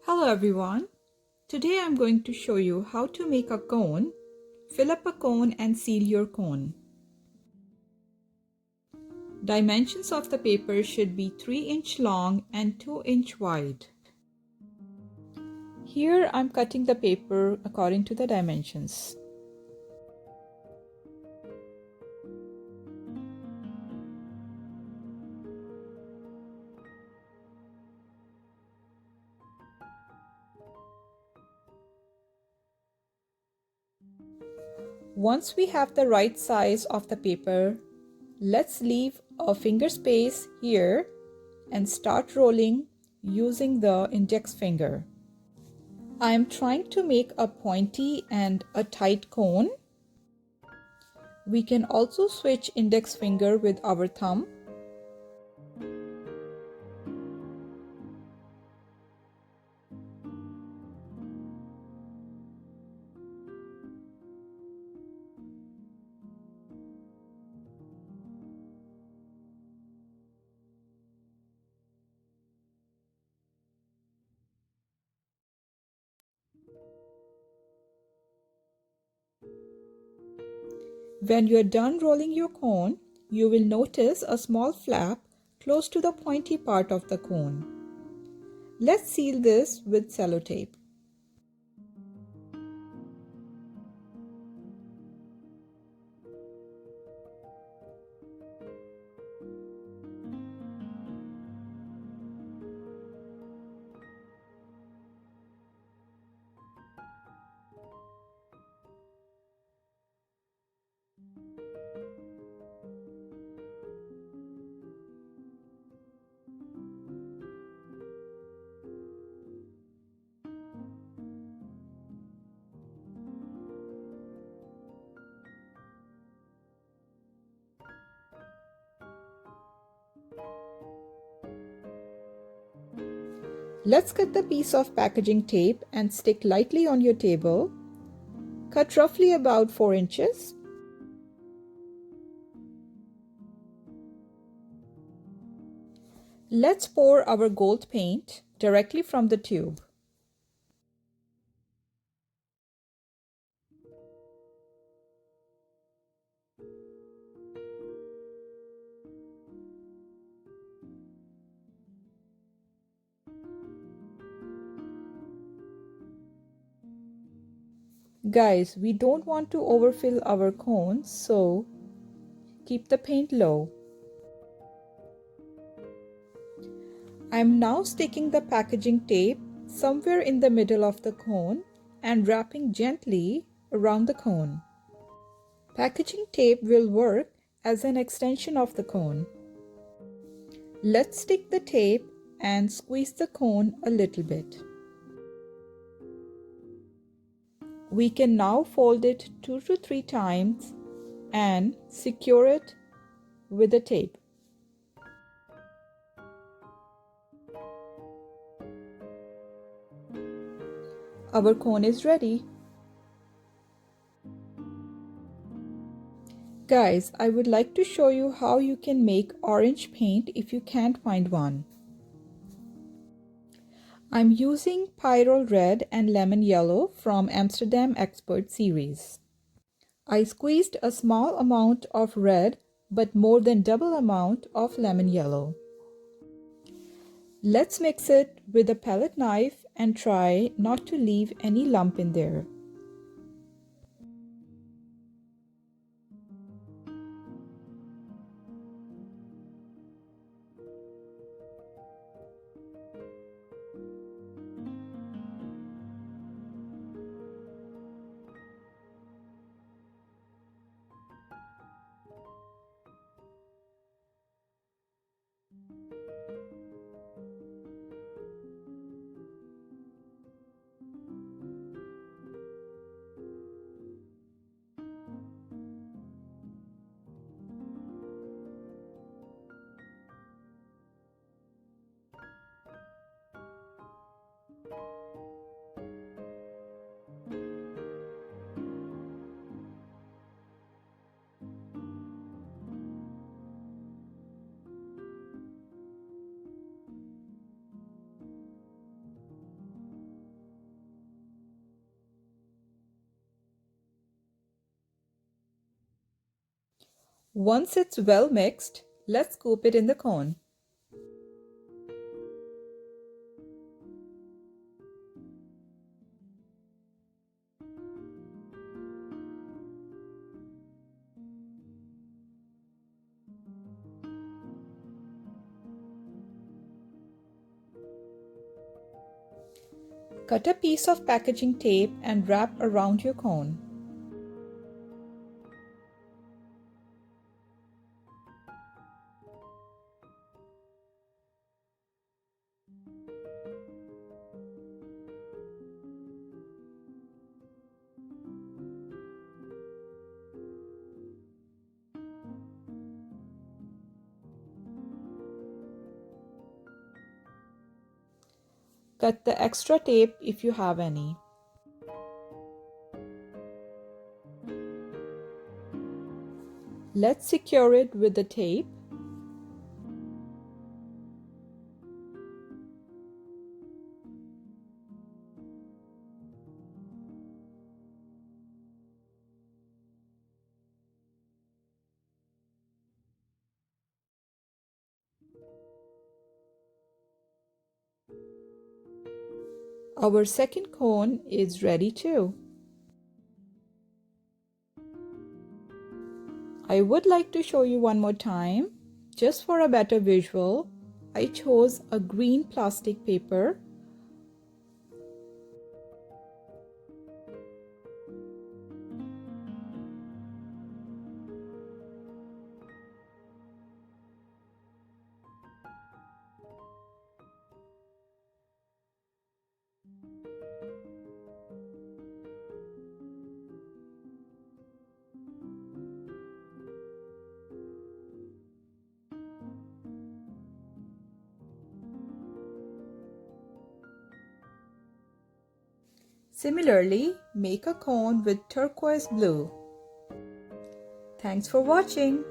Hello everyone. Today I'm going to show you how to make a cone. Fill up a cone and seal your cone. Dimensions of the paper should be 3-inch long and 2-inch wide. Here I'm cutting the paper according to the dimensions. Once we have the right size of the paper, let's leave a finger space here and start rolling using the index finger. I am trying to make a pointy and a tight cone. We can also switch index finger with our thumb. When you are done rolling your cone, you will notice a small flap close to the pointy part of the cone. Let's seal this with sellotape. Let's cut the piece of packaging tape and stick lightly on your table. Cut roughly about 4 inches. Let's pour our gold paint directly from the tube. Guys, we don't want to overfill our cones, so keep the paint low. I'm now sticking the packaging tape somewhere in the middle of the cone and wrapping gently around the cone. Packaging tape will work as an extension of the cone. Let's stick the tape and squeeze the cone a little bit. We can now fold it 2 to 3 times and secure it with the tape. Our cone is ready. Guys, I would like to show you how you can make orange paint if you can't find one. I'm using Pyrrole Red and Lemon Yellow from Amsterdam Expert series. I squeezed a small amount of red but more than double amount of lemon yellow. Let's mix it with a palette knife and try not to leave any lump in there. Once it's well mixed, let's scoop it in the cone. Cut a piece of packaging tape and wrap around your cone. Cut the extra tape if you have any. Let's secure it with the tape. Our second cone is ready too. I would like to show you one more time. Just for a better visual, I chose a green plastic paper. Similarly, make a cone with turquoise blue. Thanks for watching.